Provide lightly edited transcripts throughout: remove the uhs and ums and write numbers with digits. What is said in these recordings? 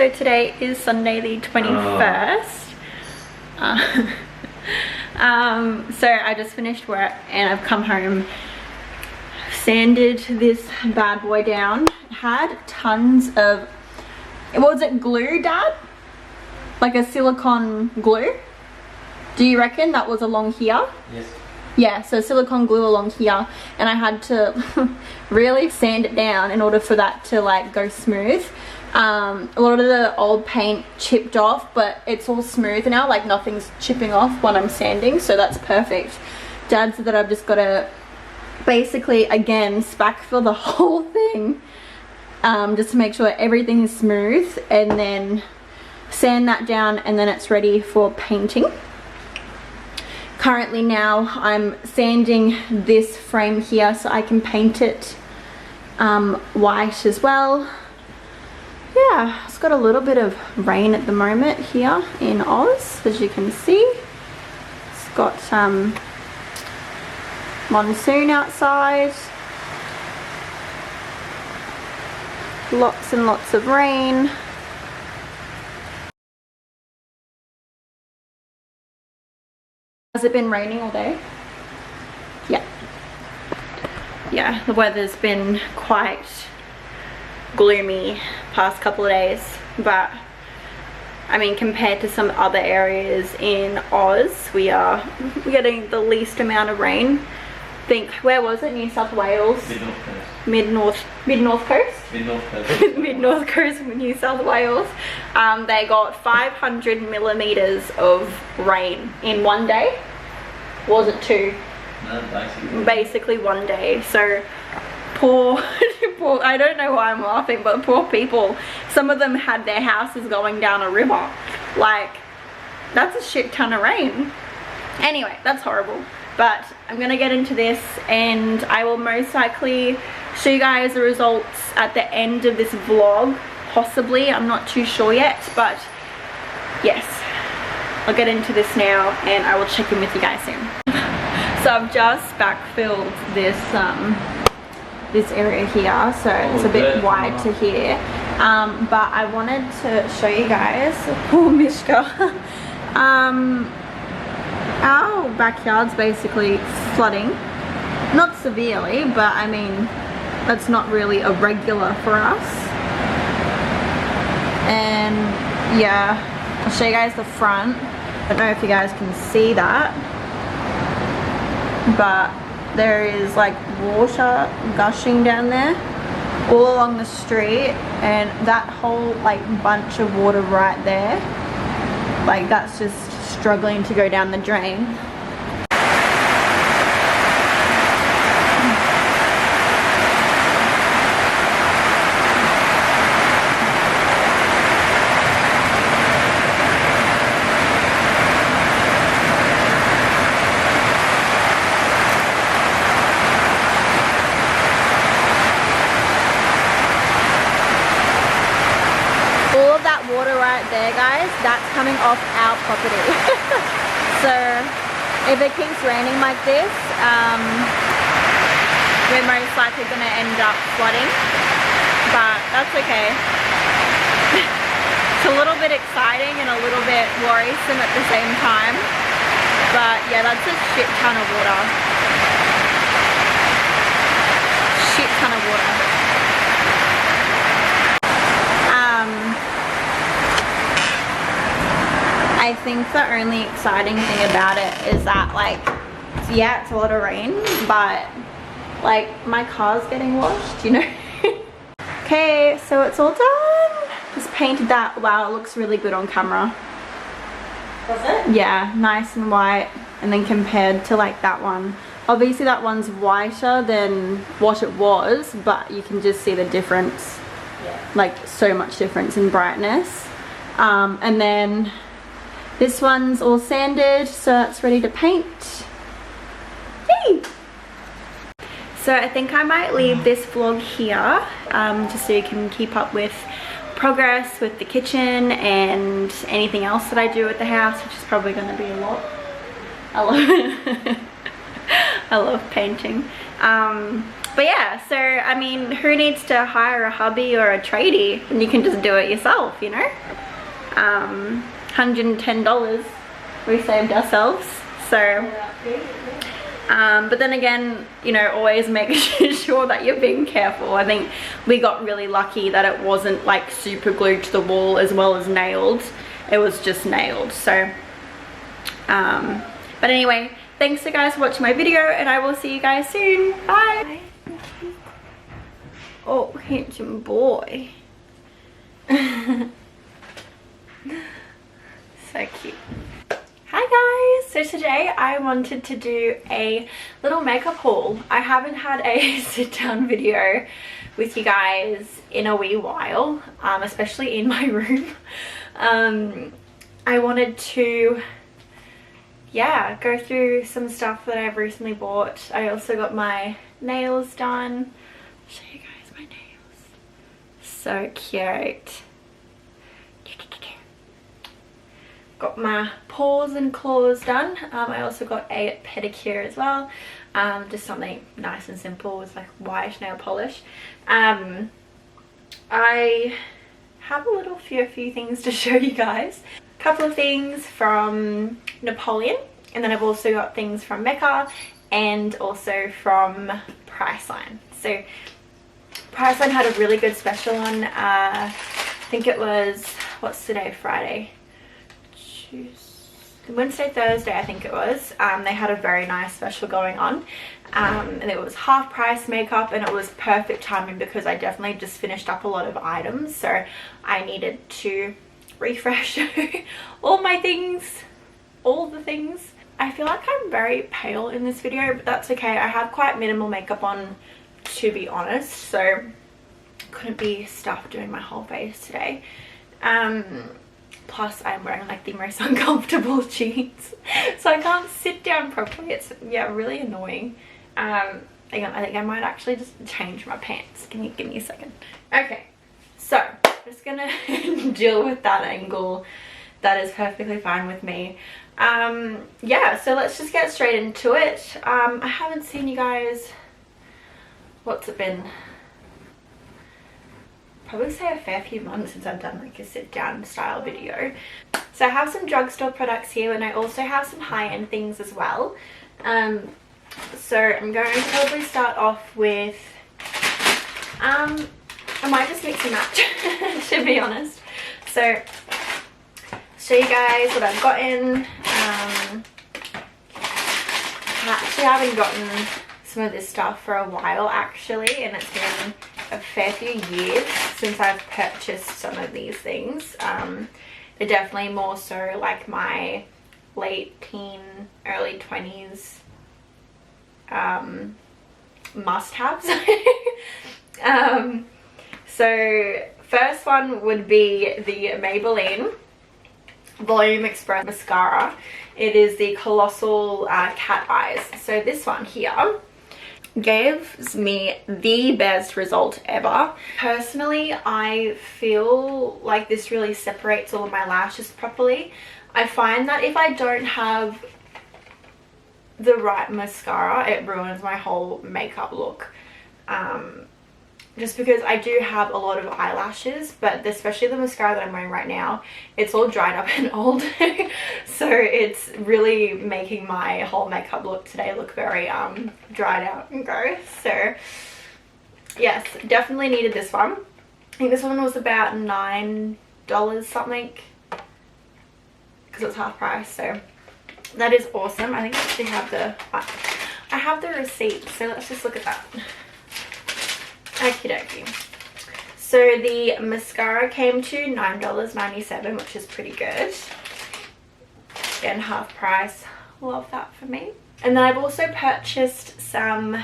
So today is Sunday the 21st. So I just finished work and I've come home, sanded this bad boy down. It had tons of, was it glue, Dad? Like a silicone glue? Do you reckon that was along here? Yes. Yeah, so silicone glue along here, and I had to really sand it down in order for that to like go smooth. A lot of the old paint chipped off, but it's all smooth now, like nothing's chipping off when I'm sanding, so that's perfect. Dad said that I've just got to basically again spackfill the whole thing, just to make sure everything is smooth, and then sand that down, and then it's ready for painting. Currently now I'm sanding this frame here so I can paint it white as well. Yeah, it's got a little bit of rain at the moment here in Oz, as you can see. It's got monsoon outside. Lots and lots of rain. Has it been raining all day? Yeah. Yeah, the weather's been quite gloomy past couple of days, but I mean compared to some other areas in Oz, we are getting the least amount of rain. I think, where was it? New South Wales? Mid-North Coast? Mid-North Coast. Mid-North Coast of New South Wales. They got 500 millimeters of rain in one day. Was it two? No, basically one day. So poor, I don't know why I'm laughing, but poor people. Some of them had their houses going down a river. Like, that's a shit ton of rain. Anyway, that's horrible. But I'm gonna get into this, and I will most likely show you guys the results at the end of this vlog, possibly. I'm not too sure yet, but yes, I'll get into this now and I will check in with you guys soon. So I've just backfilled this this area here, so it's a bit wide to here, but I wanted to show you guys, poor Mishka. Our backyard's basically flooding, not severely, but I mean that's not really a regular for us. And yeah, I'll show you guys the front. I don't know if you guys can see that, but there is like water gushing down there all along the street, and that whole like bunch of water right there, like that's just struggling to go down the drain. There guys, that's coming off our property. So if it keeps raining like this, we're most likely going to end up flooding, but that's okay. It's a little bit exciting and a little bit worrisome at the same time, but yeah, that's a shit ton of water. Shit ton of water. I think the only exciting thing about it is that, like, yeah, it's a lot of rain, but like my car's getting washed, you know. Okay, so it's all done. Just painted that. Wow, it looks really good on camera. Does it? Yeah, nice and white. And then compared to like that one, obviously that one's whiter than what it was, but you can just see the difference. Yeah. Like so much difference in brightness. And then this one's all sanded, so that's ready to paint. Yay! So I think I might leave this vlog here, just so you can keep up with progress with the kitchen and anything else that I do at the house, which is probably going to be a lot. I love painting. But yeah, so I mean, who needs to hire a hubby or a tradie when you can just do it yourself, you know? $110 we saved ourselves, so but then again, you know, always make sure that you're being careful. I think we got really lucky that it wasn't like super glued to the wall as well as nailed. It was just nailed. So but anyway, thanks you guys for watching my video, and I will see you guys soon. Bye. Oh, handsome boy. So cute. Hi guys, so today I wanted to do a little makeup haul. I haven't had a sit down video with you guys in a wee while, especially in my room. I wanted to, yeah, go through some stuff that I've recently bought. I also got my nails done. I'll show you guys my nails. So cute. Got my paws and claws done. I also got a pedicure as well. Just something nice and simple with like white nail polish. I have a few things to show you guys. A couple of things from Napoleon, and then I've also got things from Mecca and also from Priceline. So Priceline had a really good special on, I think it was, what's today, Friday? Wednesday, Thursday I think it was. They had a very nice special going on, and it was half price makeup, and it was perfect timing because I definitely just finished up a lot of items, so I needed to refresh all my things, all the things. I feel like I'm very pale in this video, but that's okay. I have quite minimal makeup on, to be honest, so couldn't be stuffed doing my whole face today. Plus I'm wearing like the most uncomfortable jeans, so I can't sit down properly. It's, yeah, really annoying. I think I might actually just change my pants. Give me a second. Okay, so I'm just gonna deal with that angle. That is perfectly fine with me. Yeah, so let's just get straight into it. I haven't seen you guys, what's it been? Probably say a fair few months since I've done like a sit down style video. So I have some drugstore products here, and I also have some high-end things as well. So I'm going to probably start off with, I might just mix and match to be honest. So show you guys what I've gotten. I actually haven't gotten some of this stuff for a while actually, and it's been a fair few years since I've purchased some of these things. They're definitely more so like my late teen, early 20s must-haves. So first one would be the Maybelline Volume Express Mascara. It is the Colossal Cat Eyes. So this one here gives me the best result ever. Personally, I feel like this really separates all of my lashes properly. I find that if I don't have the right mascara, it ruins my whole makeup look. Just because I do have a lot of eyelashes, but especially the mascara that I'm wearing right now, it's all dried up and old. So it's really making my whole makeup look today look very dried out and gross. So yes, definitely needed this one. I think this one was about $9 something because it's half price, so that is awesome. I think I actually have the receipt, so let's just look at that. Okie dokie. So the mascara came to $9.97, which is pretty good. Again, half price. Love that for me. And then I've also purchased some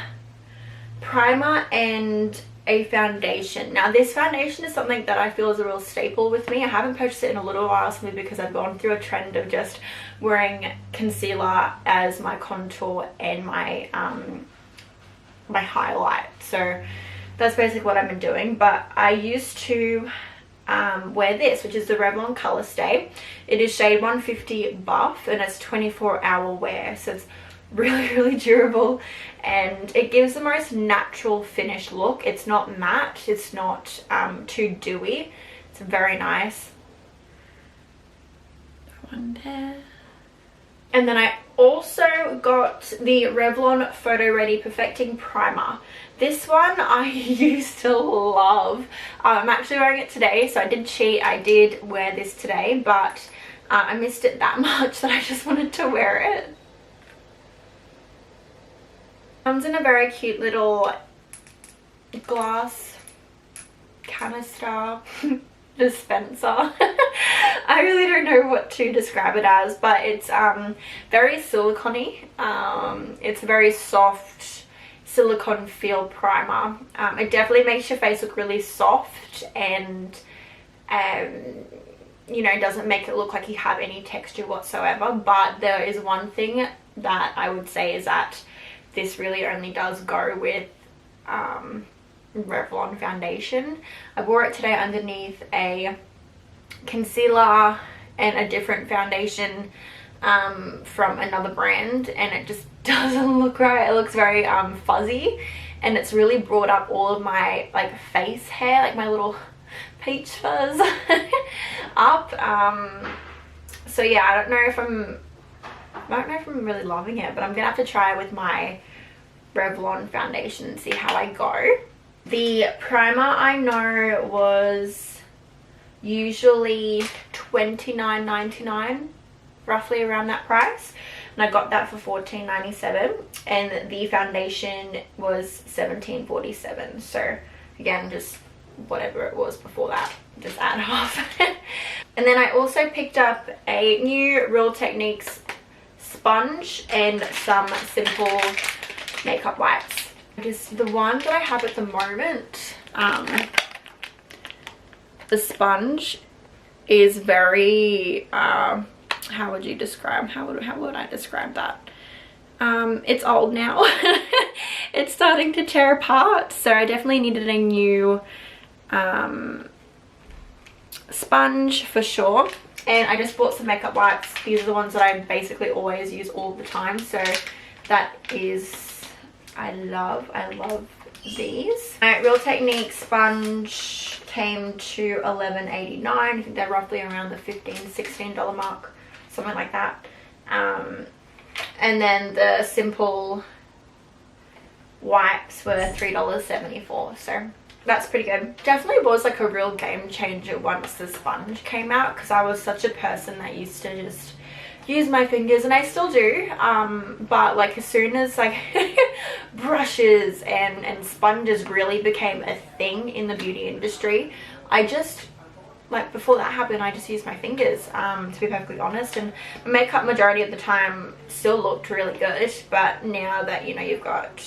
primer and a foundation. Now this foundation is something that I feel is a real staple with me. I haven't purchased it in a little while simply because I've gone through a trend of just wearing concealer as my contour and my my highlight. So that's basically what I've been doing. But I used to wear this, which is the Revlon Color Stay. It is shade 150 Buff, and it's 24-hour wear, so it's really durable, and it gives the most natural finish look. It's not matte, it's not too dewy. It's very nice. That one there. And then I also got the Revlon Photo Ready Perfecting Primer. This one I used to love. I'm actually wearing it today, so I did cheat. I did wear this today, but I missed it that much that I just wanted to wear it. Comes in a very cute little glass canister dispenser. I really don't know what to describe it as, but it's very silicone-y. It's a very soft silicone feel primer. It definitely makes your face look really soft, and you know, doesn't make it look like you have any texture whatsoever. But there is one thing that I would say is that this really only does go with Revlon foundation. I wore it today underneath a concealer and a different foundation from another brand, and it just doesn't look right. It looks very fuzzy, and it's really brought up all of my like face hair, like my little peach fuzz up. So yeah, I don't know if I'm really loving it, but I'm gonna have to try it with my Revlon foundation and see how I go. The primer I know was usually $29.99, roughly around that price, and I got that for $14.97, and the foundation was $17.47. So again, just whatever it was before that, just add half. And then I also picked up a new Real Techniques sponge and some simple makeup wipes. Just the one that I have at the moment, the sponge is very how would you describe, how would I describe that? It's old now. It's starting to tear apart, so I definitely needed a new sponge for sure. And I just bought some makeup wipes. These are the ones that I basically always use all the time, so that is, I love these. My Real Techniques sponge came to $11.89. I think they're roughly around the $15-16 mark, something like that. And then the simple wipes were $3.74, so that's pretty good. Definitely was like a real game changer once the sponge came out, because I was such a person that used to just use my fingers, and I still do, but like as soon as like brushes and sponges really became a thing in the beauty industry, I just, like before that happened, I just used my fingers, to be perfectly honest. And my makeup majority of the time still looked really good, but now that, you know, you've got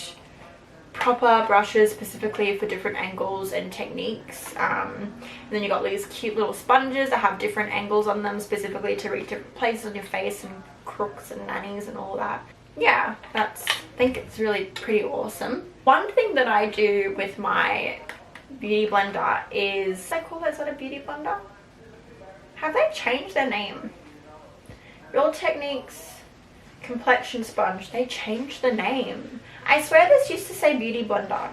proper brushes specifically for different angles and techniques, and then you got these cute little sponges that have different angles on them specifically to reach different places on your face and crooks and nannies and all that. Yeah, I think it's really pretty awesome. One thing that I do with my beauty blender is, I call that sort of beauty blender. Have they changed their name? Real Techniques complexion sponge. They changed the name. I swear this used to say beauty blender.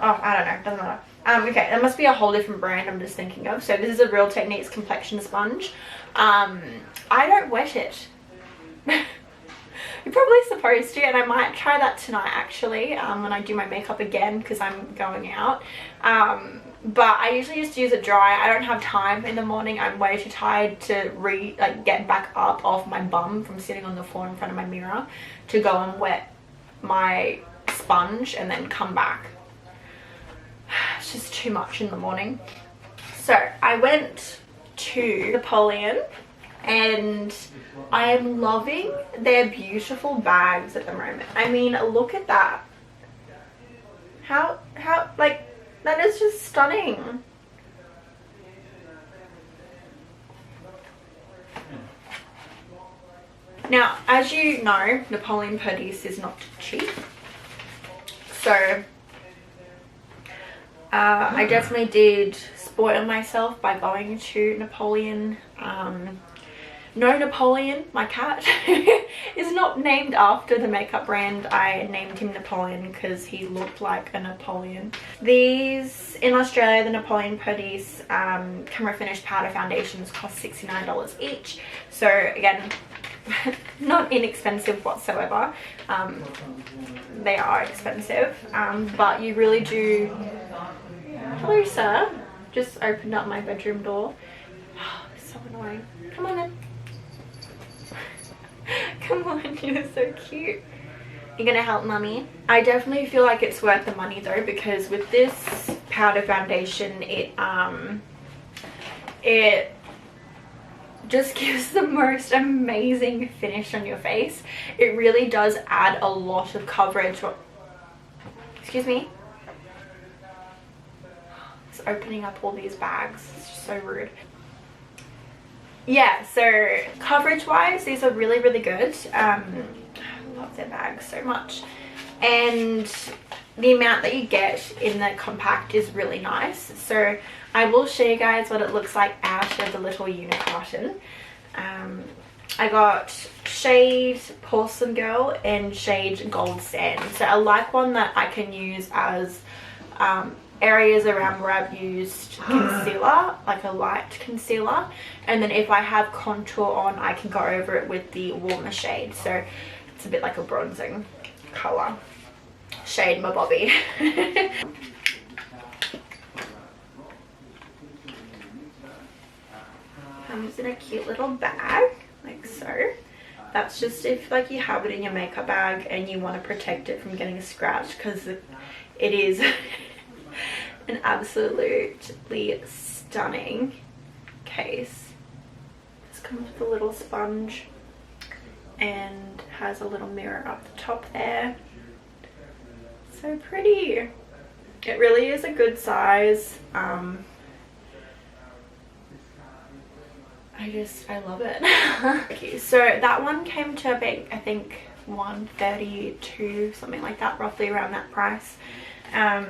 Oh, I don't know, doesn't matter. Okay, that must be a whole different brand I'm just thinking of. So this is a Real Techniques complexion sponge. I don't wet it. You're probably supposed to, and I might try that tonight actually, when I do my makeup again, because I'm going out. But I usually just use it dry. I don't have time in the morning. I'm way too tired to get back up off my bum from sitting on the floor in front of my mirror to go and wet my sponge and then come back. It's just too much in the morning. So I went to Napoleon, and I am loving their beautiful bags at the moment. I mean, look at that. How like, that is just stunning. Now, as you know, Napoleon Perdis is not cheap. So, I definitely did spoil myself by going to Napoleon. No Napoleon, my cat, is not named after the makeup brand. I named him Napoleon because he looked like a Napoleon. These, in Australia, the Napoleon Perdis Camera Finish Powder Foundations cost $69 each. So again, not inexpensive whatsoever. They are expensive, but you really do... Hello, sir. Just opened up my bedroom door. It's so annoying. Come on in. Come on, you're so cute. You're gonna help mummy? I definitely feel like it's worth the money though, because with this powder foundation, it just gives the most amazing finish on your face. It really does add a lot of coverage. Excuse me? It's opening up all these bags. It's just so rude. Yeah, so coverage wise, these are really, really good. I love their bags so much. And the amount that you get in the compact is really nice. So I will show you guys what it looks like out of the little unicarton. I got shade Porcelain Girl and shade Gold Sand. So I like one that I can use as areas around where I've used concealer, like a light concealer, and then if I have contour on, I can go over it with the warmer shade. So it's a bit like a bronzing color. Shade my Bobby. Comes in a cute little bag like so. That's just if like you have it in your makeup bag and you want to protect it from getting scratched, because it is an absolutely stunning case. This comes with a little sponge and has a little mirror up the top there. So pretty. It really is a good size. I love it. Okay, so that one came to I think $132, something like that, roughly around that price. Let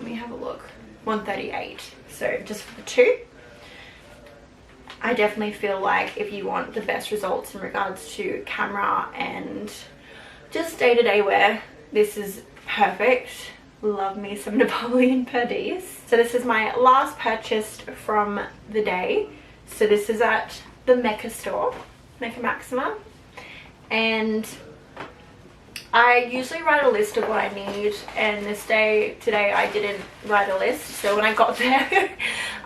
me have a look. $138. So just for the two. I definitely feel like if you want the best results in regards to camera and just day-to-day wear, this is perfect. Love me some Napoleon Perdis. So this is my last purchase from the day. So this is at the Mecca store, Mecca Maxima, and I usually write a list of what I need, and today I didn't write a list. So when I got there,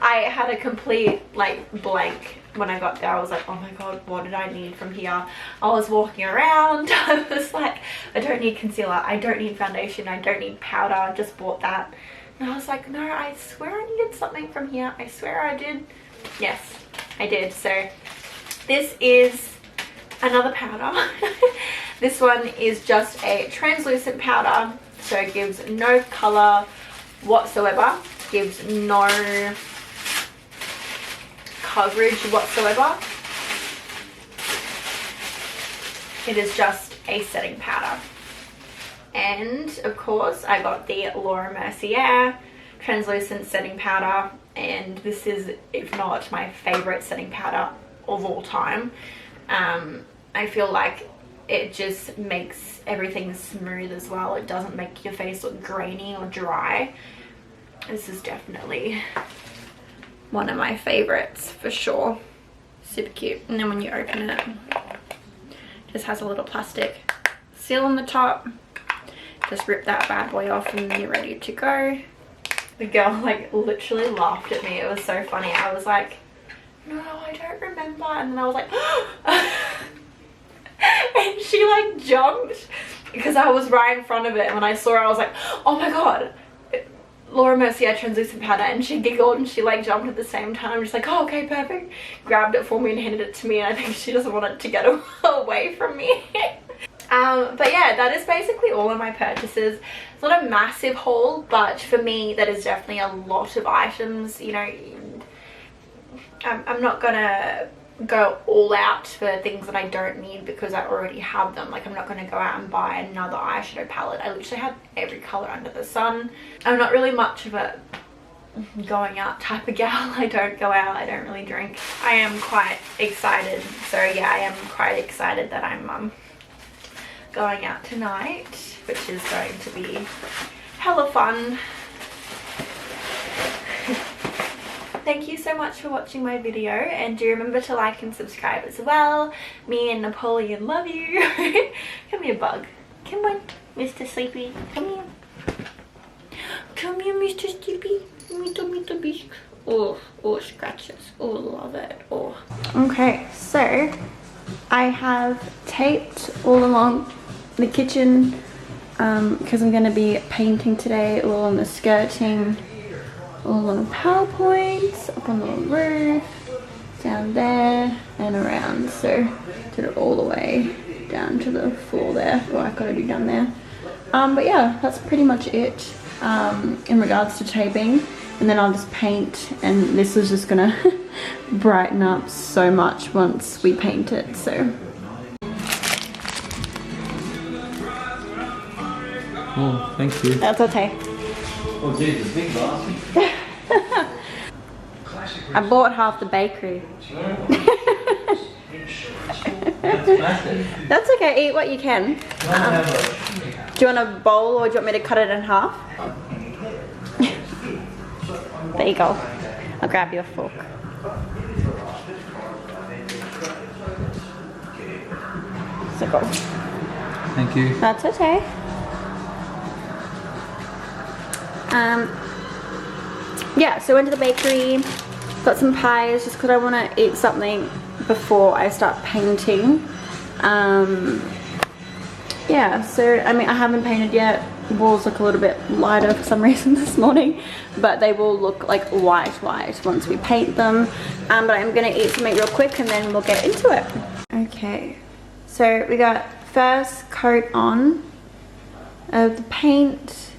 I had a complete like blank. When I got there, I was like, oh my god, what did I need from here? I was walking around, I was like, I don't need concealer, I don't need foundation, I don't need powder, I just bought that. And I was like, no, I swear I needed something from here, I swear I did. Yes, I did. So this is another powder. This one is just a translucent powder, so it gives no color whatsoever, gives no coverage whatsoever. It is just a setting powder. And of course I got the Laura Mercier translucent setting powder, and this is, if not my favorite setting powder of all time. I feel like it just makes everything smooth as well. It doesn't make your face look grainy or dry. This is definitely one of my favorites for sure. Super cute. And then when you open it, it just has a little plastic seal on the top. Just rip that bad boy off and you're ready to go. The girl like literally laughed at me. It was so funny. I was like, no, I don't remember. And then I was like, and she like jumped because I was right in front of it. And when I saw her, I was like, oh my god, Laura Mercier translucent powder. And she giggled and she like jumped at the same time. Just like, oh, okay, perfect. Grabbed it for me and handed it to me. And I think she doesn't want it to get away from me. But yeah, that is basically all of my purchases. It's not a massive haul, but for me that is definitely a lot of items. You know, I'm not gonna go all out for things that I don't need because I already have them. Like, I'm not gonna go out and buy another eyeshadow palette. I literally have every color under the sun. I'm not really much of a going out type of gal. I don't go out, I don't really drink. I am quite excited. So yeah, I am quite excited that I'm going out tonight, which is going to be hella fun. Thank you so much for watching my video, and do remember to like and subscribe as well. Me and Napoleon love you. Come here, bug. Come on, Mr. Sleepy. Come here. Come here, Mr. Sleepy. Mito bisque. Oh, scratches. Oh, love it. Oh. Okay, so I have taped all along the kitchen because I'm going to be painting today, all on the skirting, all on the power points, up on the roof, down there and around. So did it all the way down to the floor there. What I've got to do down there. But yeah, that's pretty much it in regards to taping. And then I'll just paint, and this is just gonna brighten up so much once we paint it. So. Oh, thank you. That's okay. Oh, Jesus, big glass. I bought half the bakery. That's massive. That's okay, eat what you can. Do you want a bowl, or do you want me to cut it in half? There you go. I'll grab you a fork. So go. Thank you. That's okay. Yeah, so went to the bakery, got some pies just because I want to eat something before I start painting. Yeah, so I mean, I haven't painted yet. The walls look a little bit lighter for some reason this morning, but they will look like white once we paint them. But I'm gonna eat something real quick and then we'll get into it. Okay, so we got first coat on of the paint.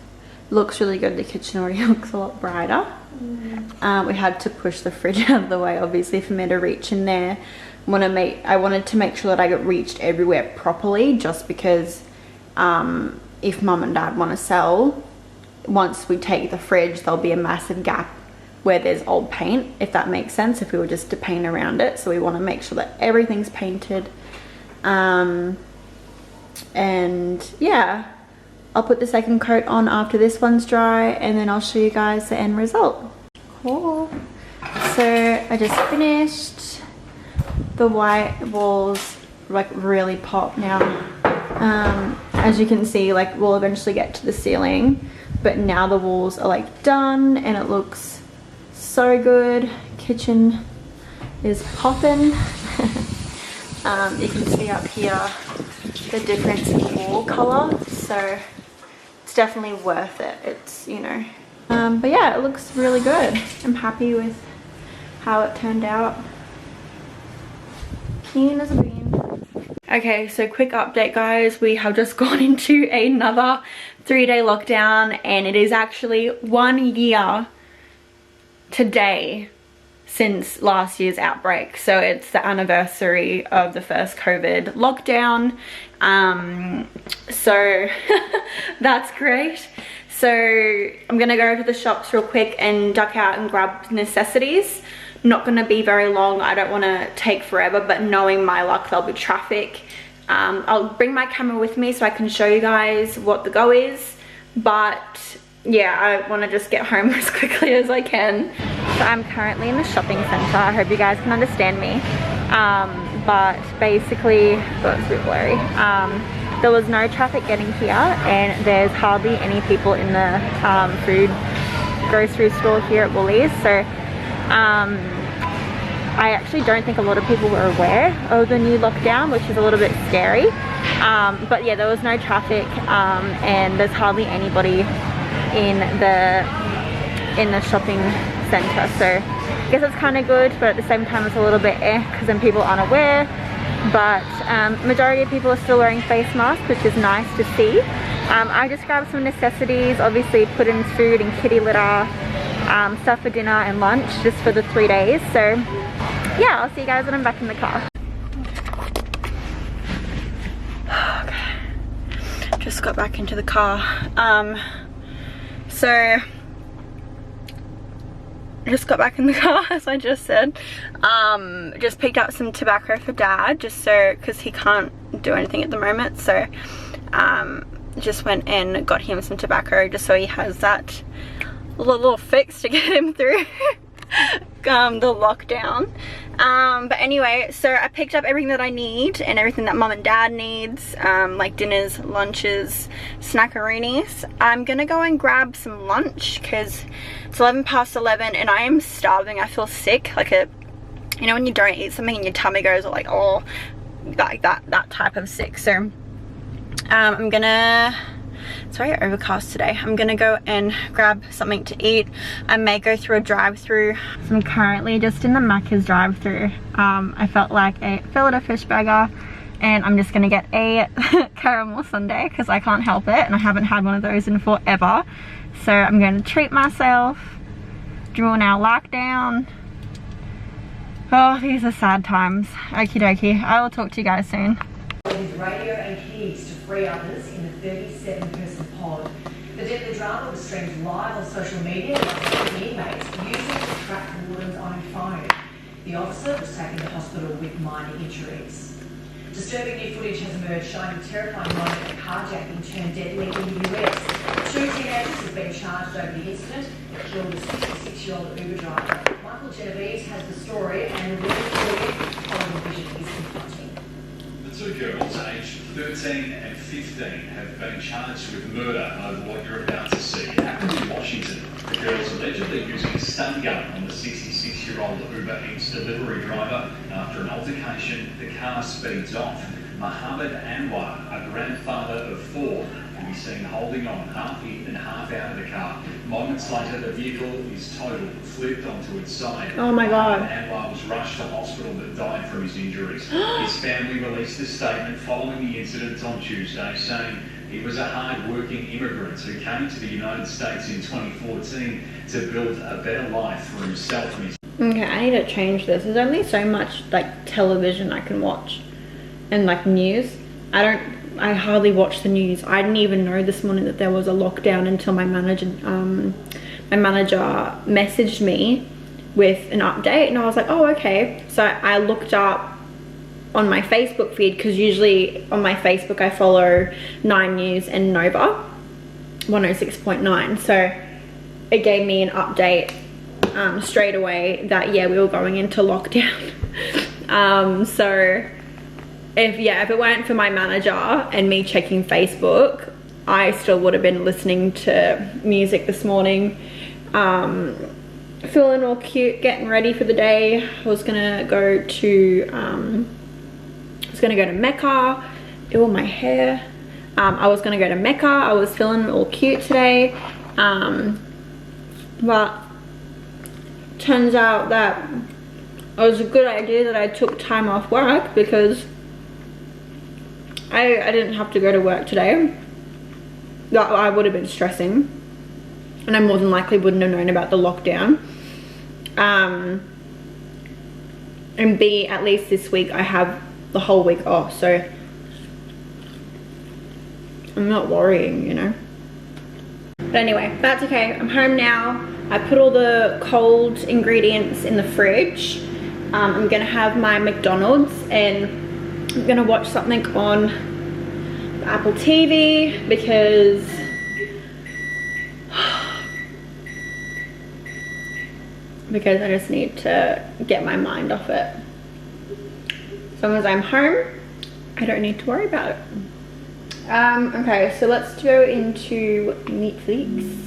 Looks really good. The kitchen already looks a lot brighter. We had to push the fridge out of the way, obviously, for me to reach in there. I wanted to make sure that I got reached everywhere properly, just because if mum and dad want to sell, once we take the fridge, there'll be a massive gap where there's old paint, if that makes sense, if we were just to paint around it. So we want to make sure that everything's painted. And yeah, I'll put the second coat on after this one's dry, and then I'll show you guys the end result. Cool. So I just finished. The white walls like really pop now. As you can see, like we'll eventually get to the ceiling, but now the walls are like done and it looks so good. Kitchen is popping. You can see up here the difference in wall color, so it's definitely worth it. It's, you know, but yeah, it looks really good. I'm happy with how it turned out. Clean as a bean. Okay, so quick update, guys. We have just gone into another 3-day lockdown, and it is actually 1 year today since last year's outbreak. So it's the anniversary of the first COVID lockdown. So that's great. So I'm gonna go to the shops real quick and duck out and grab necessities. Not gonna be very long. I don't wanna take forever, but knowing my luck, there'll be traffic. I'll bring my camera with me so I can show you guys what the go is. But yeah, I wanna just get home as quickly as I can. So I'm currently in the shopping center. I hope you guys can understand me. But basically, oh, it's a bit blurry. There was no traffic getting here, and there's hardly any people in the food grocery store here at Woolies. So I actually don't think a lot of people were aware of the new lockdown, which is a little bit scary. But yeah, there was no traffic, and there's hardly anybody in the shopping center. So I guess it's kind of good, but at the same time it's a little bit because then people aren't aware. But majority of people are still wearing face masks, which is nice to see. I just grabbed some necessities, obviously put in food and kitty litter, stuff for dinner and lunch just for the 3 days. So yeah, I'll see you guys when I'm back in the car. Okay, just got back into the car. So just got back in the car, as I just said. Just picked up some tobacco for Dad, just so, because he can't do anything at the moment, so just went and got him some tobacco just so he has that little fix to get him through the lockdown. But anyway, so I picked up everything that I need and everything that Mum and Dad needs, like dinners, lunches, snackaroonies. I'm gonna go and grab some lunch because it's 11 past 11 and I am starving. I feel sick, like a, you know when you don't eat something and your tummy goes like, oh, like that type of sick. So I'm gonna, it's very overcast today. I'm gonna go and grab something to eat. I may go through a drive-through. So I'm currently just in the Macca's drive-through. I felt like a fillet of fish burger and I'm just gonna get a caramel sundae because I can't help it and I haven't had one of those in forever. So I'm going to treat myself during our lockdown. Oh, these are sad times. Okie dokie. I will talk to you guys soon. With radio and keys to 3 others in the 37-person pod. The deadly drama was streamed live on social media by the inmates using to track Warden's own phone. The officer was taken to hospital with minor injuries. Disturbing new footage has emerged showing the terrifying moment of carjacking turned deadly in the US. 2 teenagers have been charged over the incident that killed a 66-year-old Uber driver. Michael Genovese has the story and the real story following Vision is confronting. The 2 girls, aged 13 and 15, have been charged with murder over what you're about to see. It happened in Washington. The girls allegedly using a stun gun on the 66-year-old Uber Eats delivery driver. After an altercation, the car speeds off. Mohammed Anwar, a grandfather of 4, can be seen holding on, half in and half out of the car. Moments later, the vehicle is totaled, flipped onto its side. Oh my God. Anwar was rushed to hospital but died from his injuries. His family released a statement following the incident on Tuesday, saying he was a hard-working immigrant who came to the United States in 2014 to build a better life for himself and his... Okay, I need to change this. There's only so much like television I can watch and like news. I hardly watch the news. I didn't even know this morning that there was a lockdown until my manager messaged me with an update and I was like, oh, okay. So I looked up on my Facebook feed because usually on my Facebook I follow 9 News and Nova 106.9. So it gave me an update straight away that yeah, we were going into lockdown. So if it weren't for my manager and me checking Facebook, I still would have been listening to music this morning, feeling all cute, getting ready for the day. I was gonna go to Mecca. Ew, my hair. I was gonna go to Mecca. I was feeling all cute today, but turns out that it was a good idea that I took time off work because I didn't have to go to work today. I would have been stressing and I more than likely wouldn't have known about the lockdown. And B, at least this week I have the whole week off, so I'm not worrying, you know. But anyway, that's okay. I'm home now. I put all the cold ingredients in the fridge. I'm gonna have my McDonald's and I'm gonna watch something on Apple TV because I just need to get my mind off it. As long as I'm home, I don't need to worry about it. Okay, so let's go into Netflix.